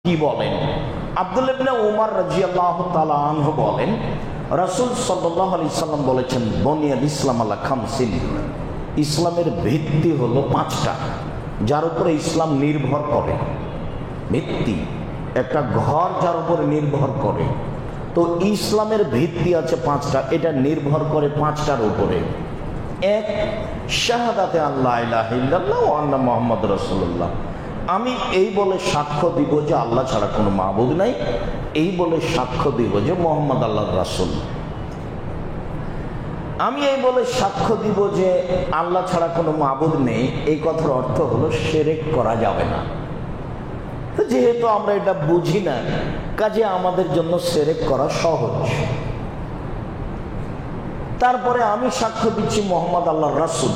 কি বলেন? আব্দুল্লাহ ইবনে উমর রাদিয়াল্লাহু তাআলা আনহু বলেন, রাসূল সাল্লাল্লাহু আলাইহি সাল্লাম বলেছেন, বুনিয়াল ইসলাম আলা খামসিন, ইসলামের ভিত্তি হলো পাঁচটা, যার উপরে ইসলাম নির্ভর করে। ভিত্তি, একটা ঘর যার উপরে নির্ভর করে, তো ইসলামের ভিত্তি আছে পাঁচটা, এটা নির্ভর করে পাঁচটার উপরে। এক, শাহাদাতে আল্লাহ ইলাহা ইল্লাল্লাহ ওয়া আন্না মুহাম্মাদুর রাসূলুল্লাহ, আমি এই বলে সাক্ষ্য দিব যে আল্লাহ ছাড়া কোনো মাবুদ নাই, এই বলে সাক্ষ্য দিব যে মুহাম্মদ আল্লাহর রাসূল। আমি এই বলে সাক্ষ্য দিব যে আল্লাহ ছাড়া কোনো মাবুদ নেই, এই কথার অর্থ হলো শিরক করা যাবে না। যেহেতু আমরা এটা বুঝি না, কাজে আমাদের জন্য শিরক করা সহজ। তারপরে আমি সাক্ষ্য দিচ্ছি মুহাম্মদ আল্লাহর রাসূল।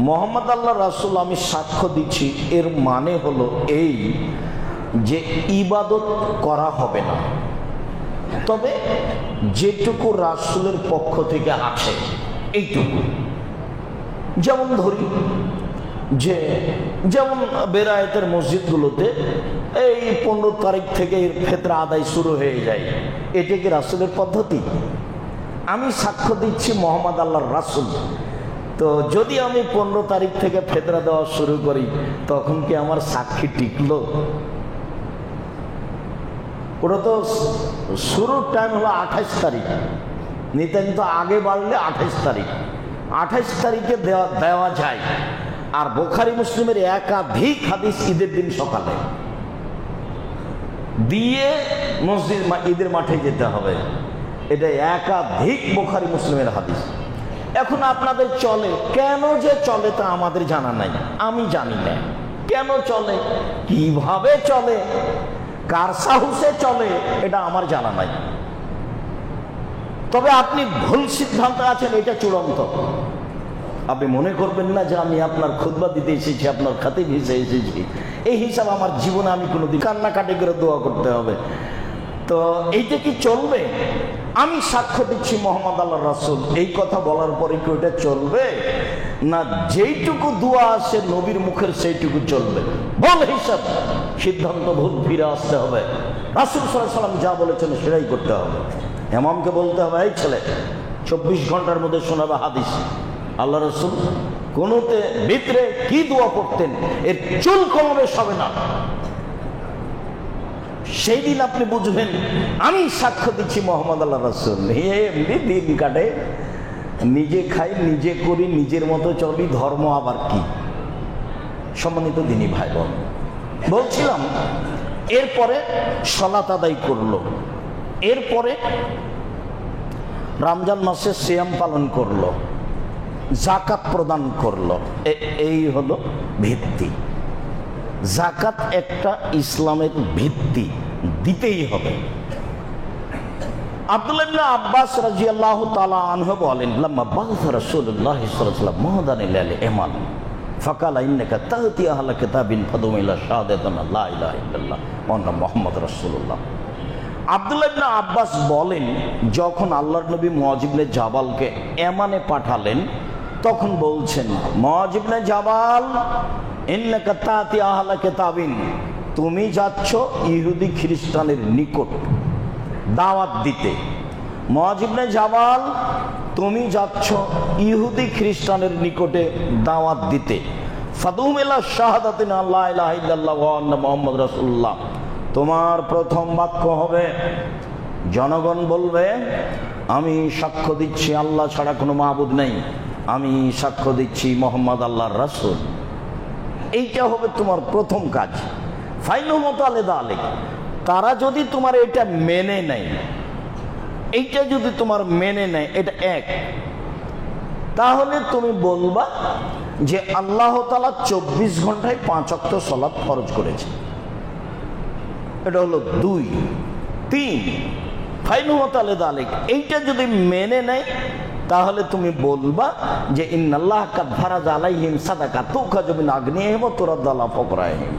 মুহাম্মদ আল্লাহর রাসূল আমি সাক্ষ্য দিচ্ছি, এর মানে হলো এই যে ইবাদত করা হবে না, তবে যেটুকু রাসূলের পক্ষ থেকে আছে এইটুকু। যেমন ধরি যে যেমন বেরায়েতের মসজিদগুলোতে এই 15 তারিখ থেকে ফিতরা আদায় শুরু হয়ে যায়, এটা কি রাসূলের পদ্ধতি? আমি সাক্ষ্য দিচ্ছি মুহাম্মদ আল্লাহর রাসূল, তো যদি আমি 15 তারিখ থেকে ফিতরা দেওয়া শুরু করি, তখন কি আমার সাক্ষী টিকলো? ওটা তো শুরুর টাইম হলো 28 তারিখ, নিতান্ত আগে বাড়লে 28 তারিখ, 28 তারিখে দেওয়া যায়। আর বুখারী মুসলিমের একাধিক হাদিস ঈদের দিন সকালে দিয়ে মসজিদ ঈদের মাঠে যেতে হবে, এটা একাধিক বুখারী মুসলিমের হাদিস। এখন আপনাদের চলে, কেন যে চলে তা আমাদের জানা নাই, আমি জানি না কেন চলে, কিভাবে চলে, কার সাহসে চলে, এটা আমার জানা নাই। তবে আপনি ভুল সিদ্ধান্তে আছেন, এটা চূড়ান্ত। আপনি মনে করবেন না যে আমি আপনার খুতবা দিতে এসেছি, আপনার খাতিব হিসেবে এসেছি, এই হিসাব আমার জীবনে আমি কোনোদিন কান্নাকাটি করে দোয়া করতে হবে, তো এইটা কি চলবে? আমি সাক্ষ্য দিচ্ছি মুহাম্মদ আল্লাহর রাসূল, এই কথা বলার পরে কি ওটা চলবে না যেইটুকু দোয়া আসে নবীর মুখের সেইটুকু চলবে? ভুল হিসাব, সিদ্ধান্ত ভুল, ফিরে আসতে হবে। রাসূল সাল্লাল্লাহু আলাইহি ওয়াসাল্লাম যা বলেছেন সেটাই করতে হবে। ইমামকে বলতে হবে, এই ছেলে 24 ঘন্টার মধ্যে শোনাবে হাদিস। আল্লাহ রাসূল কোনোতে ভিতরে কি দোয়া করতেন এর চুল কমাবেশ হবে না। সেই দিন আপনি বুঝবেন আমি সাক্ষ্য দিচ্ছি মুহাম্মদ আল্লাহর রাসূল। এমনি দিন কাটে, নিজে খাই, নিজে করি, নিজের মতো চলি, ধর্ম আবার কি? সম্মানিত দিনী ভাই বোন, বলছিলাম এরপরে সালাত আদায় করলো, এরপরে রমজান মাসে সিয়াম পালন করলো, যাকাত প্রদান করলো, এই হলো ভিত্তি। যাকাত একটা ইসলামের ভিত্তি, দিতেই হবে। আব্দুল্লাহ ইবনে আব্বাস রাদিয়াল্লাহু তাআলা আনহু বলেন, লাম্মা বা'আথা রাসূলুল্লাহ সাল্লাল্লাহু আলাইহি ওয়াসাল্লাম মুহাদান ইলাল ইমান ফাকালা ইন্নাকা তা'তি আহলা কিতাবিন ফাদুম ইলা শাহাদাতিন লা ইলাহা ইল্লাল্লাহ ওয়া আন্না মুহাম্মাদুর রাসূলুল্লাহ। আব্দুল্লাহ ইবনে আব্বাস বলেন, যখন আল্লাহর নবী মুআয ইবনে জাবালকে ইয়ামানে পাঠালেন, তখন বলছেন, মুআয ইবনে জাবাল ইন্নাকা তা'তি আহলা কিতাবিন, তুমি যাচ্ছ ইহুদি খ্রিস্টানের নিকট দাওয়াত দিতে। মুআয ইবনে জাবাল, তুমি যাচ্ছ ইহুদি খ্রিস্টানের নিকটে দাওয়াত দিতে। ফাদুম ইলা শাহাদাতিন লা ইলাহা ইল্লাল্লাহ ওয়া আন্না মুহাম্মাদুর রাসূলুল্লাহ, তোমার প্রথম বাক্য হবে, জনগণ বলবে আমি সাক্ষ্য দিচ্ছি আল্লাহ ছাড়া কোনো মাবুদ নেই, আমি সাক্ষ্য দিচ্ছি মুহাম্মদ আল্লাহর রাসূল। এইটা হবে তোমার প্রথম কাজ। ফাইনুম তালেদা আলাইক, তারা যদি তোমার এটা মেনে নেয়, এইটা যদি তোমার মেনে নেয়, এটা এক, তাহলে তুমি বলবা যে আল্লাহ তাআলা 24 ঘন্টায় 5 ওয়াক্ত সালাত ফরজ করেছে। এটা হলো 2। 3, ফাইনুম তালেদা আলাইক, এইটা যদি মেনে নেয়, তাহলে তুমি বলবা যে ইন্নাল্লাহ কাদ ফারাজা আলাইহিম সাদাকা তুখাযু মিন আগনিহিম ওয়া তুরাদ্দু আলা ফুকরাহিম,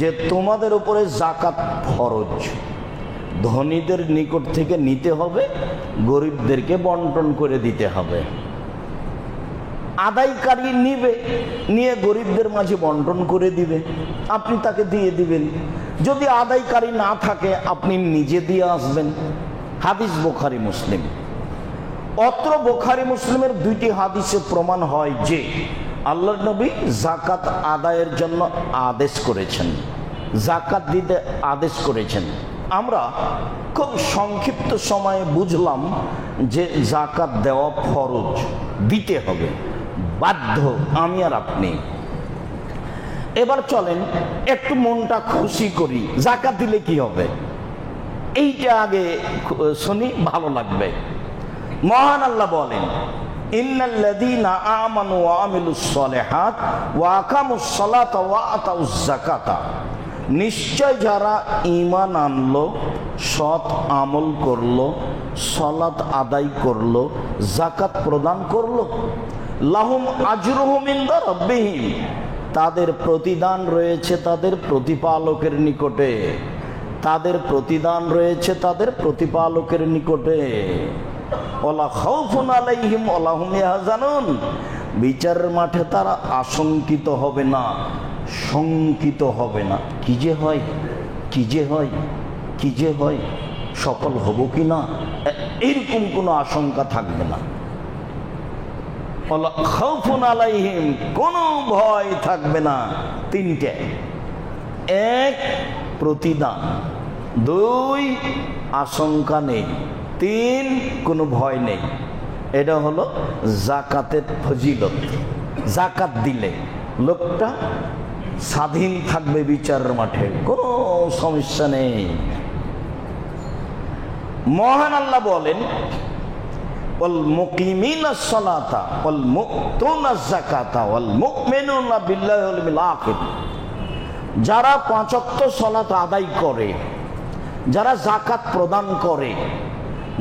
যে তোমাদের উপরে যাকাত ফরজ, ধনীদের নিকট থেকে নিতে হবে, গরিবদেরকে বন্টন করে দিতে হবে। আদায়কারী নিবে, নিয়ে গরিবদের মাঝে বন্টন করে দিবে, আপনি তাকে দিয়ে দিবেন। যদি আদায়কারী না থাকে আপনি নিজে দিয়ে আসবেন। হাদিস বুখারী মুসলিম। অত্র বুখারী মুসলিমের দুইটি হাদিসে প্রমাণ হয় যে আল্লাহর নবী যাকাত আদায়ের জন্য আদেশ করেছেন, যাকাত দিতে আদেশ করেছেন। আমরা খুব সংক্ষিপ্ত সময়ে বুঝলাম যে যাকাত দেওয়া ফরজ, দিতে হবে, বাধ্য আমি আর আপনি। এবার চলেন একটু মনটা খুশি করি, যাকাত দিলে কি হবে এইটা আগে শুনি, ভালো লাগবে। মহান আল্লাহ বলেন, ইন্নাল্লাযীনা আমানু ওয়া আমিলুস সালিহাত ওয়া আকামুস সালাতা ওয়া আতাউজ যাকাতা, নিশ্চয় যারা ঈমান আনলো, সৎ আমল করলো, সালাত আদায় করলো, যাকাত প্রদান করলো, লাহুম আজরুহুম ইনদা রাব্বিহিম, তাদের প্রতিদান রয়েছে তাদের প্রতিপালকের নিকটে, তাদের প্রতিদান রয়েছে তাদের প্রতিপালকের নিকটে। ওয়ালা খাউফুন আলাইহিম ওয়ালা হুম ইয়াহজানুন, বিচারের মাঠে তারা আশঙ্কিত হবে না, শঙ্কিত হবে না। কি যে হয়, কি যে হয়, কি যে হয়, সফল হব কি না, এরকম কোনো আশঙ্কা থাকবে না। ওয়ালা খাউফুন আলাইহিম, কোনো ভয় থাকবে না। তিনটে, এক প্রতিদান, দুই আশঙ্কা নেই, তিন কোনো ভয় নেই। এটা হলো যাকাতের ফজিলত। যাকাত দিলে লোকটা স্বাধীন থাকবে বিচারের মাঠে, কোনো সমস্যা নেই। মহান আল্লাহ বলেন, ওয়াল মুকিমিনাস সালাতা ওয়াল মুতুনাজ যাকাতা ওয়াল মুমিনুনা বিল্লাহি ওয়াল ইয়াউমিল আখির, যারা পাঁচ ওয়াক্ত সালাত আদায় করে, যারা যাকাত প্রদান করে,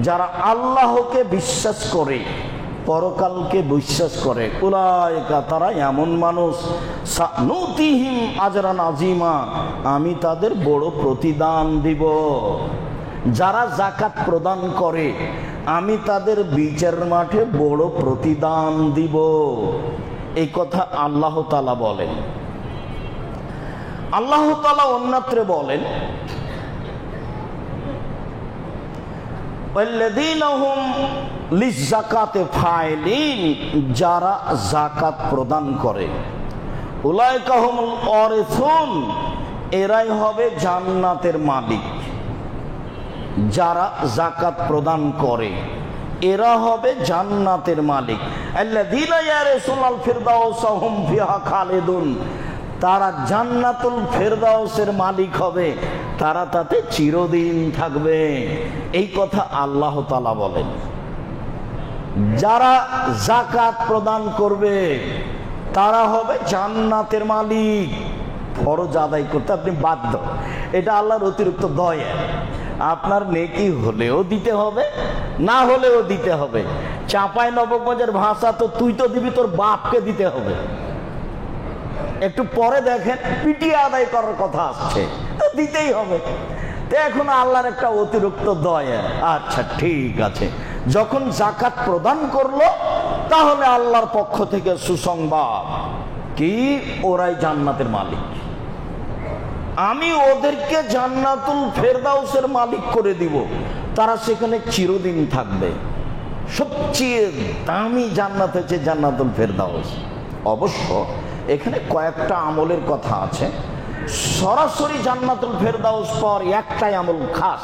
যারা আল্লাহকে বিশ্বাস করে, পরকালকে বিশ্বাস করে, উলাইকা তারা এমন মানুষ, সানুতিহিম আজরান আযীমা, আমি তাদের বড় প্রতিদান দিব। যারা যাকাত প্রদান করে আমি তাদের বিচারের মাঠে বড় প্রতিদান দিব। এই কথা আল্লাহ তাআলা বলেন। আল্লাহ তাআলা অন্যত্রে বলেন, ওয়াল্লাযীনা হুম লিয-যাকাতি ফাইলিন, যারা যাকাত প্রদান করে, উলাইকা হুমুল ওয়ারিসুন, এরাই হবে জান্নাতের মালিক। যারা যাকাত প্রদান করে এরা হবে জান্নাতের মালিক। আল্লাযীনা ইয়ারিসুনাল ফিরদাউসা হুম ফিহা খালিদুন, তারা জান্নাতুল ফেরদাউসের মালিক হবে, তারা তাতে চিরদিন থাকবে। এই কথা আল্লাহ তাআলা বলেন। যারা যাকাত প্রদান করবে তারা হবে জান্নাতের মালিক। ফরজ আদায় করতে আপনি বাধ্য, এটা আল্লাহর অতিরিক্ত দয়া। আপনার নেকি হলেও দিতে হবে, না হলেও দিতে হবে। চাঁপাই নবগঞ্জের ভাষা তো তুই তো দিবি, তোর বাপকে দিতে হবে। একটু পরে দেখেন পিটিয়ে আদায় করার কথা আসছে, তো দিতেই হবে। তো এখন আল্লাহর একটা অতিরিক্ত দয়া। আচ্ছা ঠিক আছে, যখন যাকাত প্রদান করলো তাহলে আল্লাহর পক্ষ থেকে সুসংবাদ কি, ওরাই জান্নাতের মালিক। আমি ওদেরকে জান্নাতুল ফেরদাউসের মালিক করে দিব, তারা সেখানে চিরদিন থাকবে। সবচেয়ে দামি জান্নাত হচ্ছে জান্নাতুল ফেরদাউস। অবশ্য এখানে কয়েকটা আমলের কথা আছে। সরাসরি জান্নাতুল ফেরদাউস পর একটাই আমল খাস,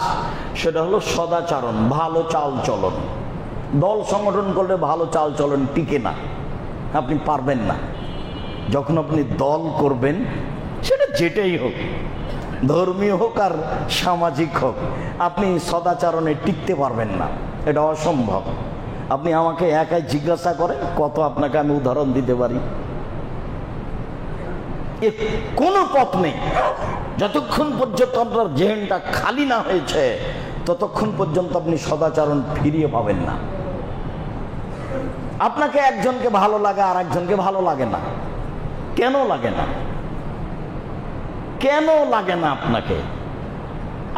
সেটা হলো সদাচরণ, ভালো চাল চলন। দল সংগঠন করলে ভালো চাল চলন টিকে না, আপনি পারবেন না। যখন আপনি দল করবেন, সেটা যেটাই হোক, ধর্মীয় হোক আর সামাজিক হোক, আপনি সদাচরণে টিকতে পারবেন না, এটা অসম্ভব। আপনি আমাকে একাই জিজ্ঞাসা করেন, কত আপনাকে আমি উদাহরণ দিতে পারি। কোনো পথ নেই। যতক্ষণ পর্যন্ত আপনার জেহেনটা খালি না হয়েছে ততক্ষণ পর্যন্ত আপনি সদাচরণ ফিরিয়ে পাবেন না। আপনাকে একজনকে ভালো লাগে আর একজনকে ভালো লাগে না। কেন লাগে না? কেন লাগে না আপনাকে?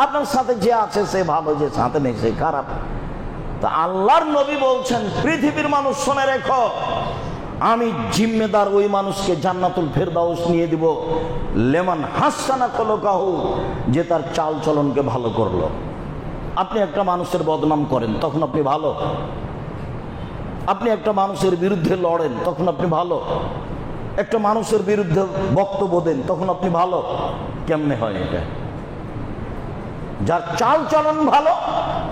আপনার সাথে যে আছে সে ভালো, যে সাথে নেই সে খারাপ। তা আল্লাহর নবী বলছেন, পৃথিবীর মানুষ শুনে রেখো, আমি জিম্মেদার ওই মানুষকে জান্নাতুল ফেরদাউস নিয়ে দিব লেমান হাসানা কলকাহু, যে তার চাল চলনকে ভালো করলো। আপনি একটা মানুষের বদনাম করেন, তখন আপনি ভালো। আপনি একটা মানুষের বিরুদ্ধে লড়েন, তখন আপনি ভালো। একটা মানুষের বিরুদ্ধে বক্তব্য দেন, তখন আপনি ভালো। কেমনে হয় এটা? যার চাল চলন ভালো,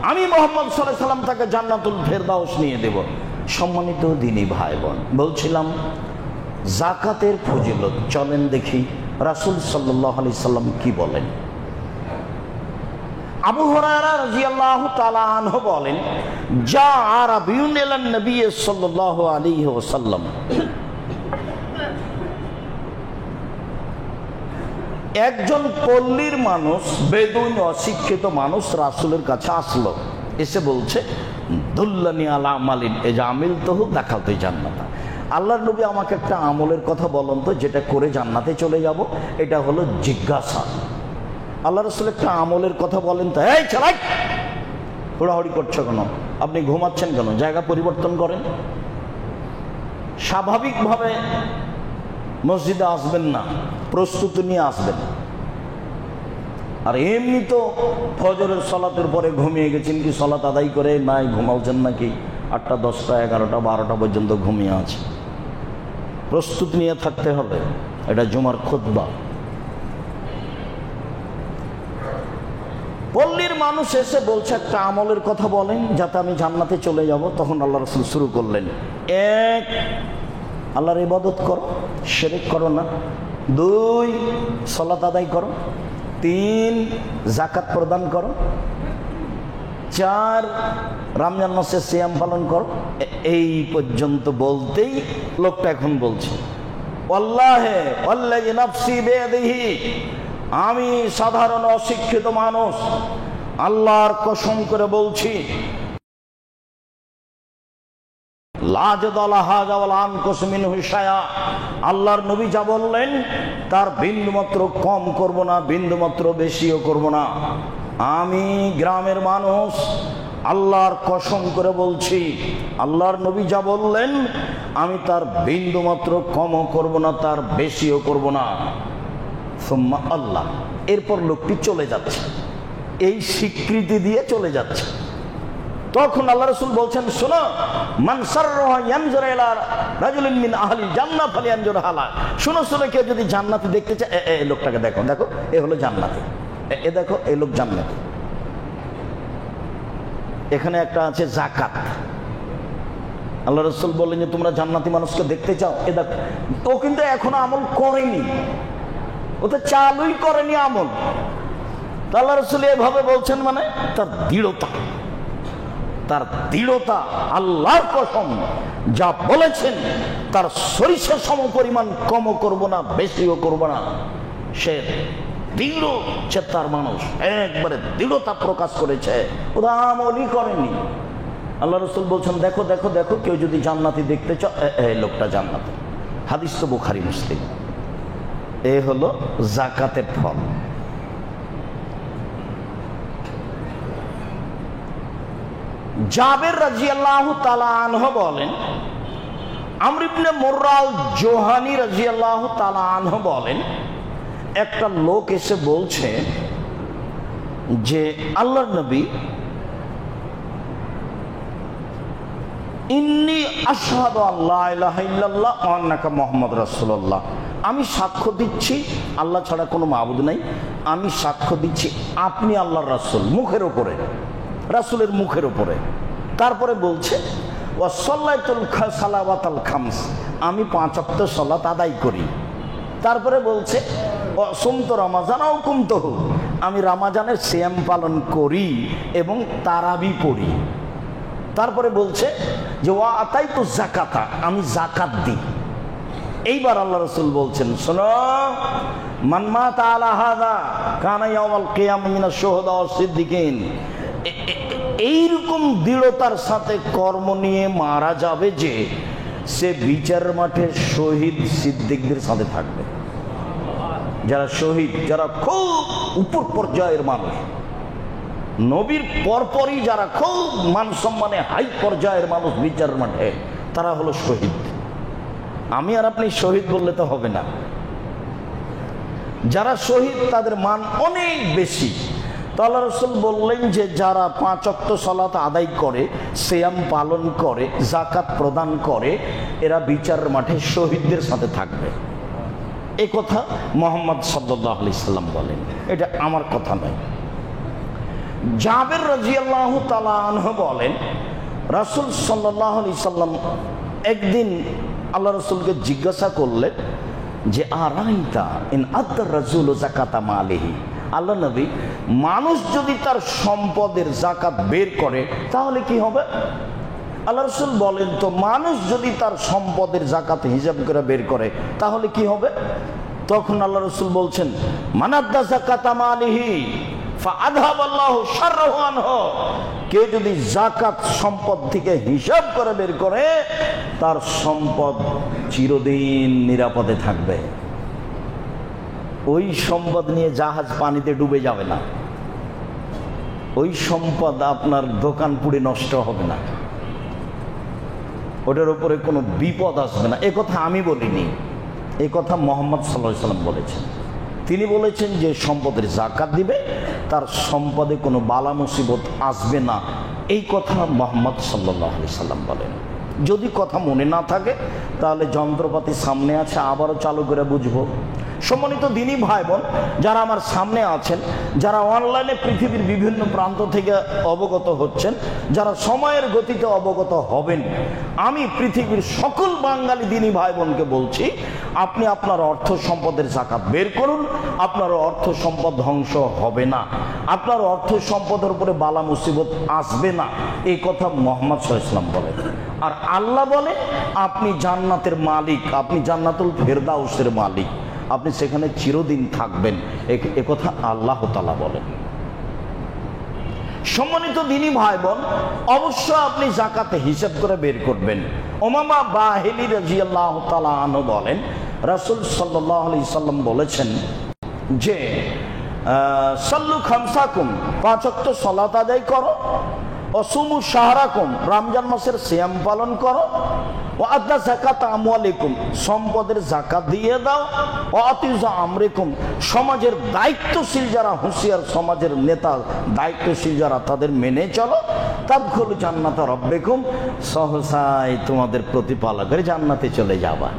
আমি মুহাম্মদ সাল্লাল্লাহু আলাইহি সাল্লাম তাকে জান্নাতুল ফেরদাউস নিয়ে দেব। সম্মানিত দ্বীনি ভাই বোন, বলছিলাম যাকাতের ফজিলত। চলেন দেখি রাসূল সাল্লাল্লাহু আলাইহি সাল্লাম কি বলেন। আবু হুরায়রা রাদিয়াল্লাহু তাআলা আনহু বলেন, যা আরাবিয়ুন ইলান নবী সাল্লাল্লাহু আলাইহি ওয়াসাল্লাম, একজন পল্লীর মানুষ, বেদুইন অশিক্ষিত মানুষ রাসূলের কাছে আসলো। এসে বলছে, দুল্লানি আলা আমালিন ইজা আমিলতুহু দাখালতু জান্নাত। আল্লাহর নবী, আমাকে একটা আমলের কথা বলুন তো, যেটা করে জান্নাতে চলে যাব। এটা হলো জিজ্ঞাসা। আল্লাহ রাসূল একটা আমলের কথা বলেন তো। এই চালাই, হুড়াহুড়ি করছো কেন? আপনি ঘুমাচ্ছেন কেন? জায়গা পরিবর্তন করেন। স্বাভাবিকভাবে মসজিদে আসবেন না, প্রস্তুতি নিয়ে আসবেন। আর এমনি তো ফজরের সালাতের পরে ঘুমিয়ে গেছেন, কি সালাত আদায় করে নাই ঘুমাচ্ছেন নাকি? 8টা 10টা 11টা 12টা পর্যন্ত ঘুমিয়ে আছে। প্রস্তুতি নিয়ে থাকতে হবে। এটা জুমার খুতবা। পল্লীর মানুষ এসে বলছে, একটা আমলের কথা বলেন যাতে আমি জান্নাতে চলে যাব। তখন আল্লাহ রাসূল শুরু করলেন, 1, আল্লাহর ইবাদত করো, শিরক করো না। 2, সালাত আদায় করো। 3, যাকাত প্রদান করো। 4, রমজান মাসে সিয়াম পালন করো। এই পর্যন্ত বলতেই লোকটা এখন বলছে, ওয়াল্লাহি ওয়াল্লাযী নাফসি বিয়াদিহি, আমি সাধারণ অশিক্ষিত মানুষ, আল্লাহর কসম করে বলছি, আল্লাহর নবী যা বললেন তার বিন্দুমাত্র কম করব না, বিন্দুমাত্র বেশিও করব না। আমি গ্রামের মানুষ, আল্লাহর কসম করে বলছি, আল্লাহর নবী যা বললেন আমি তার বিন্দুমাত্র কমও করব না, তার বেশিও করব না। সুম্মা আল্লাহ, এরপর লোকটি চলে যাচ্ছে, এই স্বীকৃতি দিয়ে চলে যাচ্ছে। তখন আল্লাহ রাসূল বলছেন, শোনো, মান সাররাহু ইয়ানজুরা ইলা রাজুলিন মিন আহলিল জান্নাহ ফালিয়ানজুর হালা। শোনো শোনো, কেউ যদি জান্নাতি দেখতে চায়, এই লোকটাকে দেখো, দেখো এ হলো জান্নাতি, এ দেখো এই লোক জান্নাতি। এখানে একটা আছে যাকাত। আল্লাহ রাসূল বললেন যে তোমরা জান্নাতি মানুষকে দেখতে চাও, এ দেখো। ও কিন্তু এখনো আমল করেনি, ও তো চালুই করেনি আমল। আল্লাহ রাসূল এভাবে বলছেন, মানে তার দৃঢ়তা, তার দৃঢ়তা, আল্লাহর কসম যা বলেছেন তার সরিষা সম পরিমাণ কমও করব না, বেশিও করব না। সে দৃঢ় চেতার মানুষ, একবারে দৃঢ়তা প্রকাশ করেছে, ওরা আমলই করেনি। আল্লাহ রাসূল বলছেন, দেখো দেখো দেখো, কেউ যদি জান্নাতি দেখতে চাও, এই লোকটা জান্নাতি। হাদিস তো বুখারী মুসলিম। এ হলো যাকাতের ফল। জাবের রাদিয়াল্লাহু তাআলা আনহু বলেন, আমর ইবনে মুররাল জোহানি রাদিয়াল্লাহু তাআলা আনহু বলেন, একটা লোক এসে বলছে যে আল্লাহর নবী, ইন্নী আশহাদু আল্লা ইলাহা ইল্লাল্লাহ ওয়া আন্নাকা মুহাম্মাদুর রাসূলুল্লাহ, আমি সাক্ষ্য দিচ্ছি আল্লাহ ছাড়া কোনো মাবুদ নাই, আমি সাক্ষ্য দিচ্ছি আপনি আল্লাহর রাসূল। মুখের উপরে, রাসূলের মুখের উপরে। তারপরে বলছে, ওয়া সাল্লাতুল সালাওয়াতাল খামস, আমি 5 ওয়াক্ত সালাত আদায় করি। তারপরে বলছে, ওয়া সুমতু রমাজান ওয়া কুমতুহু, আমি রমাজানের সিয়াম পালন করি এবং তারাবি পড়ি। তারপরে বলছে যে ওয়া আতাইতু যাকাতা, আমি যাকাত দিই। এইবার আল্লাহ রাসূল বলছেন, শোনো, মান মাতা আলা হাযা কানা ইয়াউমাল কিয়ামা মিনাশ শুহাদা ওয়াস সিদ্দিকিন। এইরকম দৃঢ়তার সাথে কর্ম নিয়ে মারা যাবে যে সে বিচারের মাঠে শহীদ সিদ্দিকদের সাথে থাকবে। যারা শহীদ, যারা খুব উপর পর্যায়ের মানুষ, নবীর পরপরই যারা খুব মান সম্মানে হাই পর্যায়ের মানুষ বিচারের মাঠে, তারা হলো শহীদ। আমি আর আপনি শহীদ বললে তো হবে না। যারা শহীদ তাদের মান অনেক বেশি। তো আল্লাহ রাসূল বললেন যে যারা 5 ওয়াক্ত সালাত আদায় করে, সিয়াম পালন করে, যাকাত প্রদান করে, এরা বিচারের মাঠে শহীদদের সাথে থাকবে। এই কথা মুহাম্মদ সাল্লাল্লাহু আলাইহি সাল্লাম বলেন, এটা আমার কথা নয়। জাবের রাদিয়াল্লাহু তাআলা আনহু বলেন, রাসূল সাল্লাল্লাহু আলাইহি সাল্লাম একদিন আল্লাহ রাসূলকে জিজ্ঞাসা করলেন যে আরাইতা ইন আদ্দার রাজুলু যাকাতা মালিহি, আল্লাহ নবী, মানুষ যদি তার সম্পদের যাকাত বের করে তাহলে কি হবে? আল্লাহ রাসূল বলেন, তো মানুষ যদি তার সম্পদের যাকাত হিসাব করে বের করে তাহলে কি হবে? তখন আল্লাহ রাসূল বলছেন, মানাদ্দা যাকাতা মালিহি ফাআযহাবাল্লাহু শাররাহু আনহু, কে যদি যাকাত সম্পদ থেকে হিসাব করে বের করে তার সম্পদ চিরদিন নিরাপদে থাকবে। ওই সম্পদ নিয়ে জাহাজ পানিতে ডুবে যাবে না, ওই সম্পদ আপনার দোকান পুড়ে নষ্ট হবে না, ওটার উপরে কোনো বিপদ আসবে না। এ কথা আমি বলিনি, এ কথা মুহাম্মদ সাল্লাল্লাহু আলাইহি সাল্লাম বলেছেন। তিনি বলেছেন যে সম্পদের যাকাত দিবে তার সম্পদে কোনো বালা মুসিবত আসবে না, এই কথা মুহাম্মদ সাল্লাল্লাহু আলাইহি সাল্লাম বলেন। যদি কথা মনে না থাকে তাহলে যন্ত্রপাতি সামনে আছে, আবারও চালু করে বুঝবো। সম্মানিত দিনী ভাই বোন যারা আমার সামনে আছেন, যারা অনলাইনে পৃথিবীর বিভিন্ন প্রান্ত থেকে অবগত হচ্ছেন, যারা সময়ের গতিতে অবগত হবেন, আমি পৃথিবীর সকল বাঙালি দিনী ভাই বোনকে বলছি, আপনি আপনার অর্থ সম্পদের যাকাত বের করুন, আপনার অর্থ সম্পদ ধ্বংস হবে না, আপনার অর্থ সম্পদের উপরে বালা মুসিবত আসবে না, এই কথা মুহাম্মদ সাল্লাল্লাহু আলাইহি ওয়াসাল্লাম বলেন। আর আল্লাহ বলে আপনি জান্নাতের মালিক, আপনি জান্নাতুল ফেরদাউসের মালিক, আপনি সেখানে চিরদিন থাকবেন, এ কথা আল্লাহ তাআলা বলেন। সম্মানিত দিনী ভাই বোন, অবশ্য আপনি যাকাতে হিসাব করে বের করবেন। উমামা বাহিলি রাদিয়াল্লাহু তাআলা আনহু বলেন, রাসূল সাল্লাল্লাহু আলাইহি সাল্লাম বলেছেন যে সাল্লু খামসাকুম, 5 ওয়াক্ত সালাত আদায় করো, অসুমু শাহরাকুম, রমজান মাসের সিয়াম পালন করো, ও আদা যাকাত আমওয়ালিকুম, সম্পদের যাকাত দিয়ে দাও, ও আতিজা আমরিকুম, সমাজের দায়িত্বশীল যারা হুঁশিয়ার, সমাজের নেতা দায়িত্বশীল যারা, তাদের মেনে চলো, তাদখুলু জান্নাতা রাব্বিকুম, সহসাই তোমাদের প্রতিপালকের জান্নাতে চলে যাবা।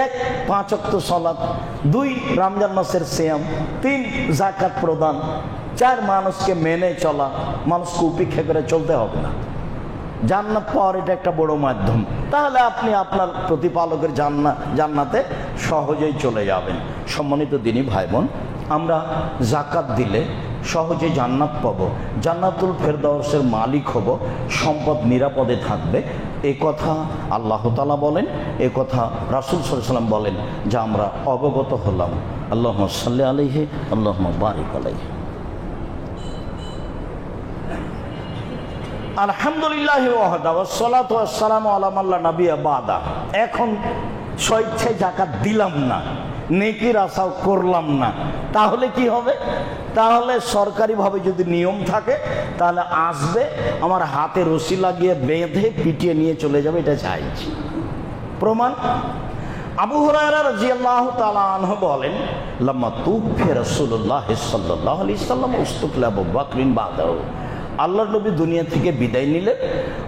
1 5 ওয়াক্ত সালাত, 2 রমজান মাসের সিয়াম, 3 যাকাত প্রদান, 4 মানুষকে মেনে চলা, মানুষকে উপেক্ষা করে চলতে হবে না। জান্নাত পাওয়ার এটা একটা বড় মাধ্যম, তাহলে আপনি আপনার প্রতিপালকের জান্নাতে সহজেই চলে যাবেন। সম্মানিত দিনী ভাই বোন, আমরা যাকাত দিলে সহজে জান্নাত পাবো, জান্নাতুল ফেরদাউসের মালিক হব, সম্পদ নিরাপদে থাকবে, এ কথা আল্লাহ তাআলা বলেন, এ কথা রাসূল সাল্লাল্লাহু আলাইহি ওয়াসাল্লাম বলেন, যা আমরা অবগত হলাম। আল্লাহুম্মা সাল্লি আলাইহি, আল্লাহুম্মা বারিক আলাইহি। আলহামদুলিল্লাহ ওয়াহদা ওয়াসসালাতু ওয়াসসালামু আলা মান লা নাবিয়্যা বাদা। এখন স্বেচ্ছায় যাকাত দিলাম না, নেকির আশাও করলাম না, তাহলে কি হবে? তাহলে সরকারিভাবে যদি নিয়ম থাকে তাহলে আসবে, আমার হাতে রশি লাগিয়ে বেঁধে পিটিয়ে নিয়ে চলে যাবে, এটা চাইছি। প্রমাণ আবু হুরায়রা রাদিয়াল্লাহু তাআলা আনহু বলেন, লাম্মা তুফিয়া রাসূলুল্লাহ সাল্লাল্লাহু আলাইহি সাল্লাম উস্তুকলা আবু বকরিন বাদাহু, আল্লাহর নবী দুনিয়া থেকে বিদায় নিলেন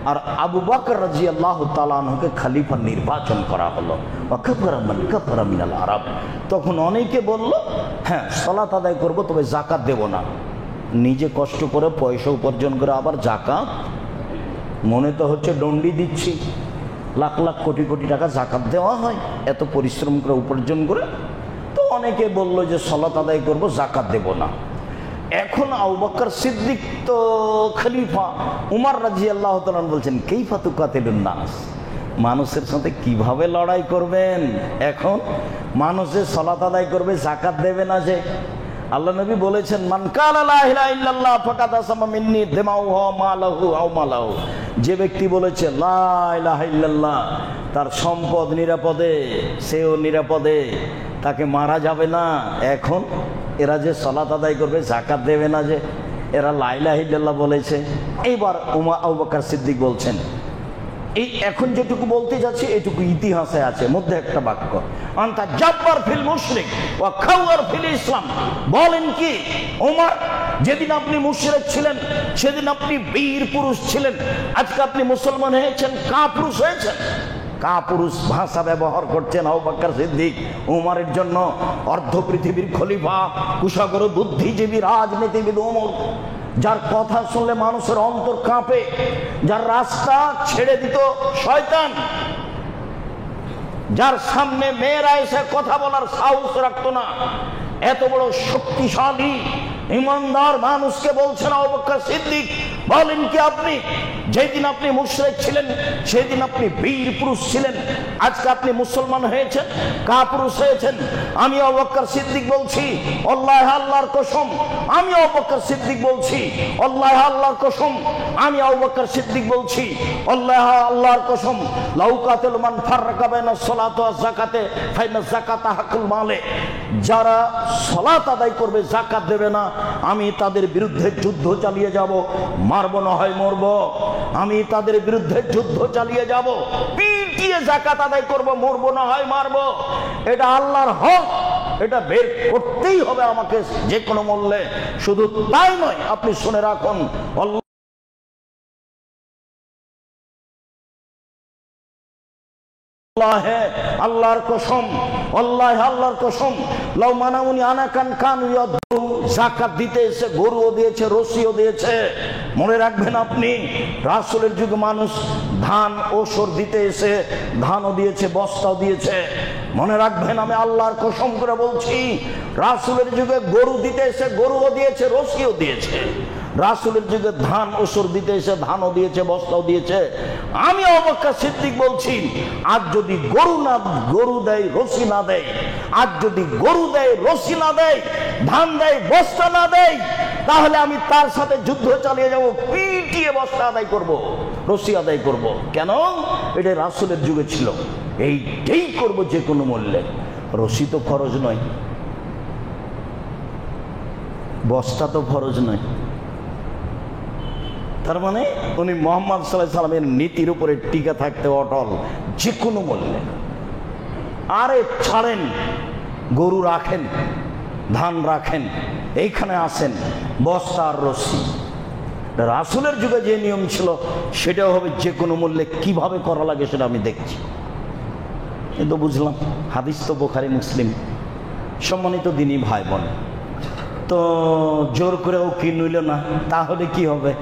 আর আবু বকর রাদিয়াল্লাহু তাআলা আনহুকে খলিফা নির্বাচন করা হলো। ওয়াকাফারা মান কাফারা মিনাল আরব, তখন অনেকে বলল, হ্যাঁ সালাত আদায় করব, তবে যাকাত দেব না। নিজে কষ্ট করে পয়সা উপার্জন করে আবার যাকাত, মনে তো হচ্ছে দণ্ডি দিচ্ছি, লাখ লাখ কোটি কোটি টাকা যাকাত দেওয়া হয় এত পরিশ্রম করে উপার্জন করে। তো অনেকে বলল যে সালাত আদায় করব, যাকাত দেব না। এখন আবু বকর সিদ্দিক তো খলিফা, উমর রাদিয়াল্লাহু তাআলা বলছেন, কাইফা তুকাতিলুন নাস, মানুষের সাথে কিভাবে লড়াই করবেন? এখন মানুষের সালাত আদায় করবে, যাকাত দেবে না। যে আল্লাহ নবী বলেছেন, মান কালা লা ইলাহা ইল্লাল্লাহ ফাকাদ আসামা মিন্নি দিমাউহু ওয়া মালাহু আও মালাহু, যে ব্যক্তি বলেছে লা ইলাহা ইল্লাল্লাহ, তার সম্পদ নিরাপদে, সেও নিরাপদে, তাকে মারা যাবে না। এখন এরা যে সালাত আদায় করবে, যাকাত দেবে না, যে এরা লা ইলাহা ইল্লাল্লাহ বলেছে। এইবার আবু বকর সিদ্দিক বলছেন, এই এখন যেটুকু বলতে যাচ্ছি এটুকু ইতিহাসে আছে, মধ্যে একটা বাক্য, আনতা জাব্বার ফিল মুশরিক ওয়া খাওয়ার ফিল ইসলাম। বলেন কি ওমর, যেদিন আপনি মুশরিক ছিলেন সেদিন আপনি বীর পুরুষ ছিলেন, আজকে আপনি মুসলমান হয়েছেন কাপুরুষ হয়েছেন। কাপুরুষ ভাষা ব্যবহার করছেন আবু বকর সিদ্দিক উমরের জন্য। অর্ধ পৃথিবীর খলিফা, কুশাগর বুদ্ধিজীবী রাজনীতিবিদ ওমর, যার কথা শুনলে মানুষের অন্তর কাঁপে, যার রাস্তা ছেড়ে দিত শয়তান, যার সামনে মেয়েরা এসে কথা বলার সাহস রাখতো না, এত বড় শক্তিশালী ইমানদার মানুষকে বলছেন আবু বকর সিদ্দিক, বলেন কি আপনি, যেদিন আপনি মুশরিক ছিলেন সেদিন আপনি বীর পুরুষ ছিলেন, আজকে আপনি মুসলমান হয়েছেন কাপুরুষ হয়েছেন। আমি আবু বকর সিদ্দিক বলছি আল্লাহ আল্লাহর কসম, আমি আবু বকর সিদ্দিক বলছি আল্লাহ আল্লাহর কসম, আমি আবু বকর সিদ্দিক বলছি আল্লাহ আল্লাহর কসম, লাউকাতুল মান ফাররাকা বাইনা সালাতি ওয়াজ যাকাতে ফাইনা যাকাতা হাকুল মালে, যারা সালাত আদায় করবে যাকাত দেবে না, আমি তাদের বিরুদ্ধে যুদ্ধ চালিয়ে যাব, মারব না হয় মরব, আমি তাদের বিরুদ্ধে যুদ্ধ চালিয়ে যাব, পিটিয়ে যাকাত আদায় করব, মরব না হয় মারব। এটা আল্লাহর হক, এটা বের করতেই হবে আমাকে যে কোনো মূল্যে। শুধু তাই নয়, আপনি শুনে রাখুন, আল্লাহর কসম, আল্লাহ আল্লাহর কসম, লাউ মানাউনি আনাকান কান ইয়াদু, যাকাত দিতে এসে গরুও দিয়েছে রশিও দিয়েছে। মনে রাখবেন আপনি, রাসূলের যুগে মানুষ ধান ওসর দিতে এসে ধানও দিয়েছে বস্তাও দিয়েছে। মনে রাখবেন, আমি আল্লাহর কসম করে বলছি, রাসূলের যুগে গরু দিতে এসে গরুও দিয়েছে রশিও দিয়েছে, রাসূলের যুগে ধান ওসর দিতে এসে ধানও দিয়েছে বস্তাও দিয়েছে। আমি আবু বকর সিদ্দিক বলছি, আজ যদি গরু দেয় রশি না দেয়, আজ যদি গরু দেয় রশি না দেয়, ধান দেয় বস্তা না দেয়, তাহলে আমি তার সাথে যুদ্ধ চালিয়ে যাব, পিটিয়ে বস্তা আদায় করব, রশি আদায় করব। কেন? এটা রাসূলের যুগে ছিল, এইটাই করব যে কোনো মূল্যে। রশি তো ফরজ নয়, বস্তা তো ফরজ নয়। তার মানে উনি মুহাম্মদ সাল্লাল্লাহু আলাইহি সাল্লামের নীতির উপরে টিকে থাকতে অটল, যে কোনো মূল্যে। আরে ছাড়েন, গরু রাখেন, ধান রাখেন, এইখানে আসেন বস্তা আর রশি। রাসূলের যুগে যে নিয়ম ছিল সেটাও হবে যে কোনো মূল্যে। কিভাবে করা লাগে সেটা আমি দেখছি, কিন্তু বুঝলাম হাদিস তো বুখারী মুসলিম। সম্মানিত দিনী ভাই বোন, তো জোর করেও কি নইল না, তাহলে কি হবে?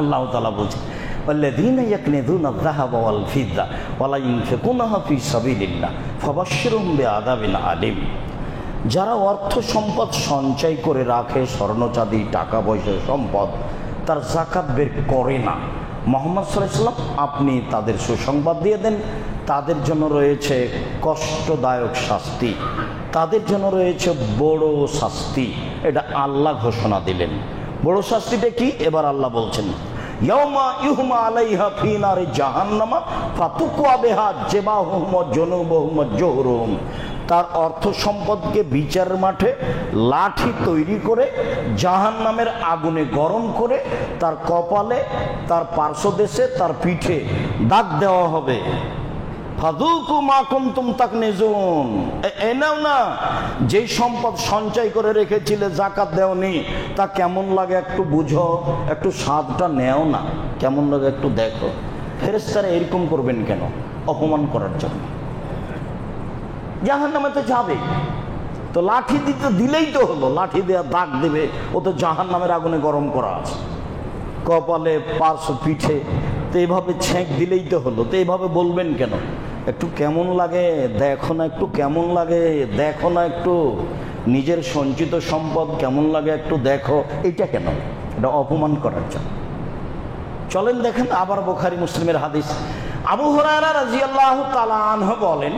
আল্লাহ তাআলা বলছেন, ওয়াল্লাযীনা ইয়াকনিযুনা আয-যাহাবা ওয়াল ফিদ্দা ওয়া লা ইউনফিকুনাহা ফী সাবিলিল্লাহ ফাবাশশিরহুম বিআযাবিন আলীম। যারা অর্থ সম্পদ সঞ্চয় করে রাখে, স্বর্ণ চাঁদি টাকা পয়সা সম্পদ, তার যাকাত বের করে না, মুহাম্মদ সাল্লাল্লাহু আলাইহি ওয়াসাল্লাম আপনি তাদের সুসংবাদ দিয়ে দেন, তাদের জন্য রয়েছে কষ্টদায়ক শাস্তি, তাদের জন্য রয়েছে বড় শাস্তি। এটা আল্লাহ ঘোষণা দিলেন। বড় শাস্তিটা কি? এবার আল্লাহ বলছেন, ইয়াউমা ইউহমা আলাইহা ফী নারি জাহান্নামা ফাতুকওয়া বিহা জিবাহুম ওয়া জুনুবুহুম ওয়া জুহুরুহুম। তার অর্থ সম্পদকে বিচারের মাঠে লাঠি তৈরি করে জাহান্নামের আগুনে গরম করে তার কপালে, তার পার্শ্বদেশে, তার পিঠে দাগ দেওয়া হবে। ফাযুকু মা কুনতুম তাকনিজুন, এনেও না যেই সম্পদ সঞ্চয় করে রেখেছিলে, যাকাত দেওনি, তা কেমন লাগে একটু বুঝো, একটু স্বাদটা নেও না, কেমন লাগে একটু দেখো। ফেরেশতারা এরকম করবেন কেন? অপমান করার জন্য। জাহান্নামে তো যাবে, তো লাঠি দিতে দিলেই তো হলো, লাঠি দেওয়া দাগ দেবে, ও তো জাহান্নামের আগুনে গরম করা আছে, কপালে পার্শ্ব পিঠে, তো এইভাবে ছেঁক দিলেই তো হলো। তো এইভাবে বলবেন কেন? একটু কেমন লাগে দেখো না, একটু কেমন লাগে দেখো না, একটু নিজের সঞ্চিত সম্পদ কেমন লাগে একটু দেখো, এইটা কেন? এটা অপমান করার জন্য। চলেন দেখেন আবার বুখারী মুসলিমের হাদিস। আবু হুরায়রা রাদিয়াল্লাহু তাআলা আনহু বলেন,